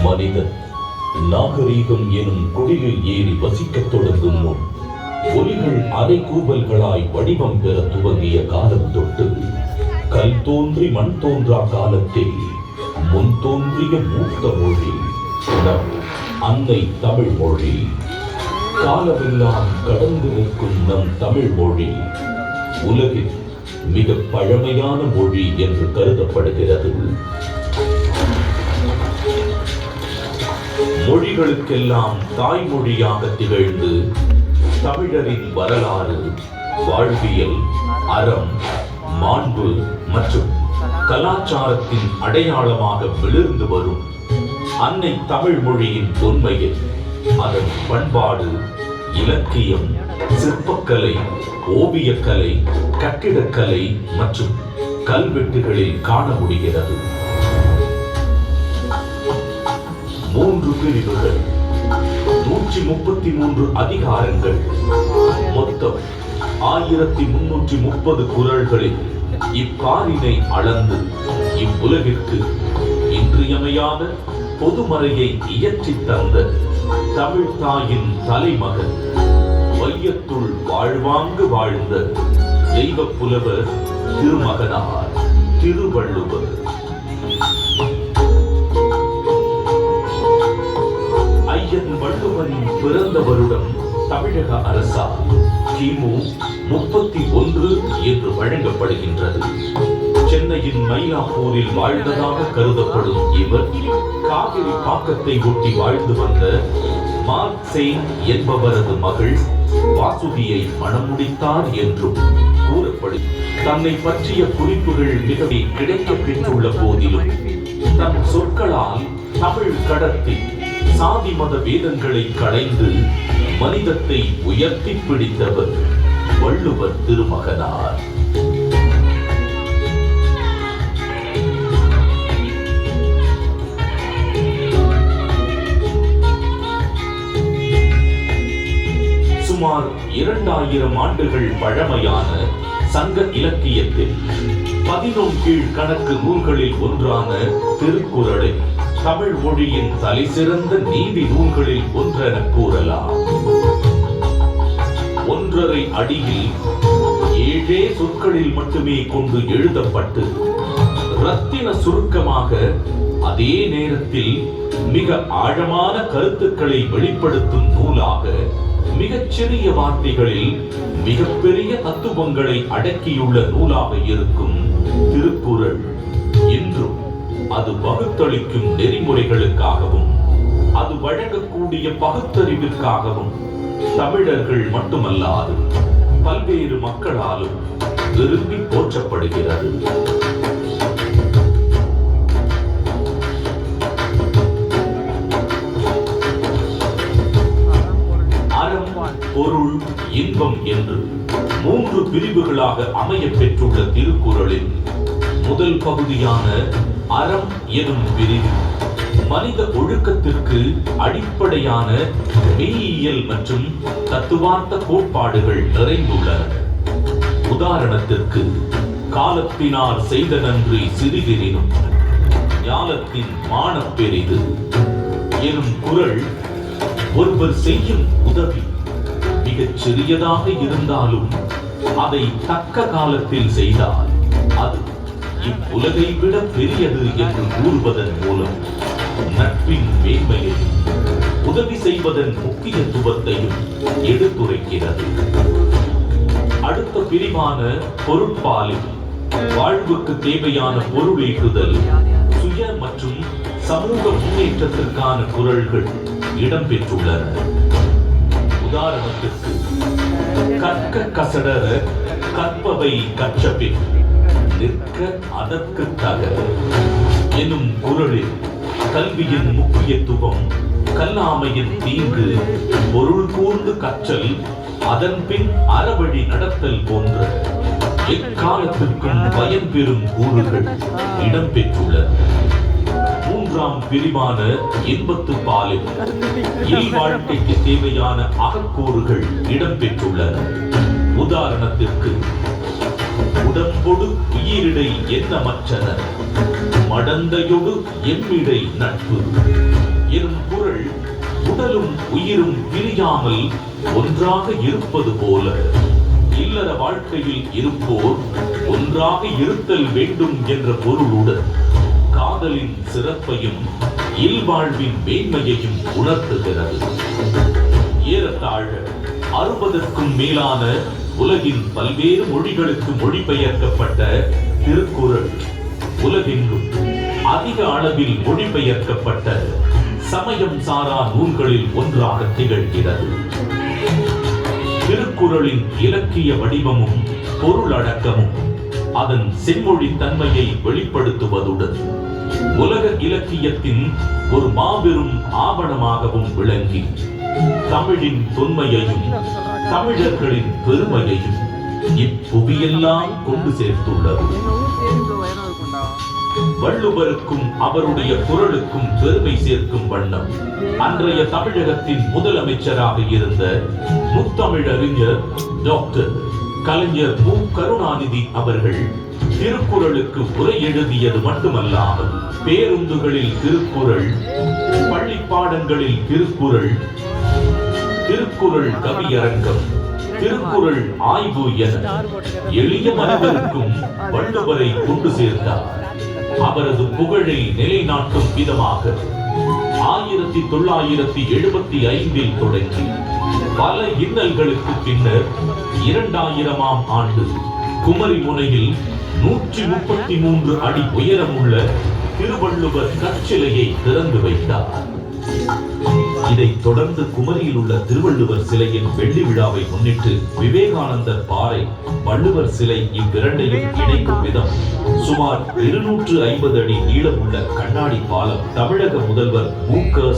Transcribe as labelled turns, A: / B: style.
A: மனிதன் நாகரீகம் எனும் குடிலில் ஏறி வசிக்கத் தொடங்கும் முன் ஒலிகள் அரை கூவல்களாய் வடிவம் பெற துவங்கிய காலம் தொட்டு கல் தோன்றி மண் தோன்றா காலத்தில் முன் தோன்றிய மூத்த மொழி நம் அன்னை தமிழ் மொழி. காலமெல்லாம் கடந்து நிற்கும் நம் தமிழ் மொழி உலகில் மிக பழமையான மொழி என்று கருதப்படுகிறது. மொழிகளுக்கெல்லாம் தாய்மொழியாக திகழ்ந்து தமிழரின் வரலாறு, வாழ்வியல், அறம், மாண்பு மற்றும் கலாச்சாரத்தின் அடையாளமாக விளிர்ந்து வரும் அன்னை தமிழ் மொழியின் தொன்மையில் அதன் பண்பாடு, இலக்கியம், சிற்பக்கலை, ஓவியக்கலை, கட்டிடக்கலை மற்றும் கல்வெட்டுகளில் காண முடிகிறது. 3 பிரிவுகள், 133 அதிகாரங்கள், மொத்தம் 1330 குறள்களில் இப்பாரினை அளந்து இவ்வுலகிற்கு இன்றியமையாத பொதுமறையை இயற்றி தந்த தமிழ் தாயின் தலைமகன், வையத்துள் வாழ்வாங்கு வாழ்ந்த தெய்வ புலவர் திருமகனார் திருவள்ளுவர். ஐயன் வள்ளுவரின் பிறந்த வருடம் தமிழக அரசால் கிமு 31 என்று வழங்கப்படுகின்றது. சென்னையின் மயிலாப்பூரில் வாழ்ந்ததாக கருதப்படும் இவர் காவிரி பாக்கத்தை ஒட்டி வாழ்ந்து வந்த மார்க்செயின் என்பவரது மகள் வாசுகியை மணமுடித்தார் என்றும் கூறப்படும். தன்னை பற்றிய குறிப்புகள் மிகவே கிடைக்கப் பெற்றுள்ள போதிலும் தன் சொற்களால் தமிழ் கடத்தி சாதி மத வேதங்களை களைந்து மனிதத்தை உயர்த்தி பிடித்தவர் வள்ளுவர் திருமகனார். சுமார் 2000 ஆண்டுகள் பழமையான சங்க இலக்கியத்தில் 11 கீழ் கணக்கு நூல்களில் ஒன்றான திருக்குறளை தமிழ் மொழியின் தலை சிறந்த நீதி நூல்களில் ஒன்றென கூறலாம். 1.5 அடியில் 7 சொற்களில் மட்டுமே கொண்டு எழுதப்பட்டு ரத்தின சுருக்கமாக, அதே நேரத்தில் மிக ஆழமான கருத்துக்களை வெளிப்படுத்தும் நூலாக, மிகச்சிறிய வார்த்தைகளில் மிகப்பெரிய தத்துவங்களை அடக்கியுள்ள நூலாக இருக்கும் திருக்குறள் இன்றும் அது வகுத்தளிக்கும் நெறிமுறைகளுக்காகவும் அது வழங்கக்கூடிய பகுத்தறிவிற்காகவும் தமிழர்கள் மட்டுமல்லாது பல்வேறு மக்களாலும் விரும்பி போற்றப்படுகிறது. அறம், பொருள், இன்பம் என்று 3 பிரிவுகளாக அமைய பெற்றுள்ள திருக்குறளில் முதல் பகுதியான அறம் எனும் பிரிவு மனித ஒழுக்கத்திற்கு அடிப்படையான மெய்யியல் மற்றும் தத்துவார்த்த கோட்பாடுகள் நிறைந்துள்ளன. உதாரணத்திற்கு, காலத்தினார் செய்த நன்றி சிறிதெனினும் ஞாலத்தின் மானப் பெரிது எனும் குறள் ஒருவர் செய்யும் உதவி மிகச் சிறியதாக இருந்தாலும் அதை தக்க காலத்தில் செய்தால் அது இவ்வுலகை விட பெரியது என்று கூறுவதன் மூலம் நட்பின் மேன்மையையும் உதவி செய்வதன் முக்கியத்துவத்தையும் எடுத்துரைக்கிறது. அடுத்த பிரிவான பொருட்பாலில் வாழ்வுக்கு தேவையான பொருளீட்டுதல், சுய மற்றும் சமூக முன்னேற்றத்திற்கான குரல்கள் இடம்பெற்றுள்ளன. உதாரணத்திற்கு, கற்க கசடர கற்பவை கற்றபின் நிற்க அதற்கு தக எனும் குரலில் கல்வியின் முக்கியத்துவம், கல்லாமையின் தீங்கு, பொருள் கூர்ந்து கற்றல், அதன் பின் அறவழி நடத்தல் போன்ற எக்காலத்திற்கும் பயன் பெறும் கூறுகள் இடம்பெற்றுள்ளன. மூன்றாம் பிரிவான இன்பத்து பாலில் இல்வாழ்க்கைக்கு தேவையான அகக்கூறுகள் இடம்பெற்றுள்ளன. உதாரணத்திற்கு, உடம்பொடு உயிரிடை எண்ணமற்றன, மடந்தையொடு எம்மிடை நட்பு எனும் குரல் உடலும் உயிரும் பிரியாமல் ஒன்றாக இருப்பது போல இல்லற வாழ்க்கையில் இருப்போர் ஒன்றாக இருத்தல் வேண்டும் என்ற பொருளுடன் காதலின் சிறப்பையும் இல்வாழ்வின் மேன்மையையும் உணர்த்துகிறது. ஏறத்தாழ 60க்கும் மேலான உலகின் பல்வேறு மொழிகளுக்கு மொழிபெயர்க்கப்பட்ட திருக்குறள் உலகெங்கும் அதிக அளவில் மொழிபெயர்க்கப்பட்ட சமயம் சாரா நூல்களில் ஒன்றாக திகழ்கிறது. திருக்குறளின் இலக்கிய வடிவமும் பொருளடக்கமும் அதன் செம்மொழி தன்மையை வெளிப்படுத்துவதுடன் உலக இலக்கியத்தின் ஒரு மாபெரும் ஆவணமாகவும் விளங்கி தமிழின் தொன்மையையும் தமிழர்களின் பெருமையையும் இப்புவியெல்லாம் கொண்டு சேர்த்துள்ளது. வள்ளுவருக்கும் அவருடைய குரலுக்கும் பெருமை சேர்க்கும் வண்ணம் அன்றைய தமிழகத்தின் முதலமைச்சராக இருந்த முத்தமிழறிஞர் டாக்டர் கலைஞர் மு. கருணாநிதி அவர்கள் திருக்குறளுக்கு உரை எழுதியது மட்டுமல்லாமல் பேருந்துகளில் திருக்குறள், பள்ளி பாடங்களில் திருக்குறள், திருக்குறள் கவியரங்கம், திருக்குறள் ஆய்வு என எளிய மனிதருக்கும் வள்ளுவரை கொண்டு சேர்த்தார். அவரது புகழை நிலைநாட்டும் விதமாக 1975 தொடங்கி பல இன்னல்களுக்கு பின்னர் 2000ஆம் ஆண்டு குமரி முனையில் 133 அடி உயரமுள்ள திருவள்ளுவர் கற்சிலையை திறந்து வைத்தார். இதைத் தொடர்ந்து குமரியில் உள்ள திருவள்ளுவர் சிலையின் வெள்ளி விழாவை முன்னிட்டு விவேகானந்தர் பாறை, வள்ளுவர் சிலை இவ்விரண்டையும் இணைக்கும் விதம் சுமார் 250 அடி நீளமுள்ள கண்ணாடி பாலம் தமிழக முதல்வர் மு. க.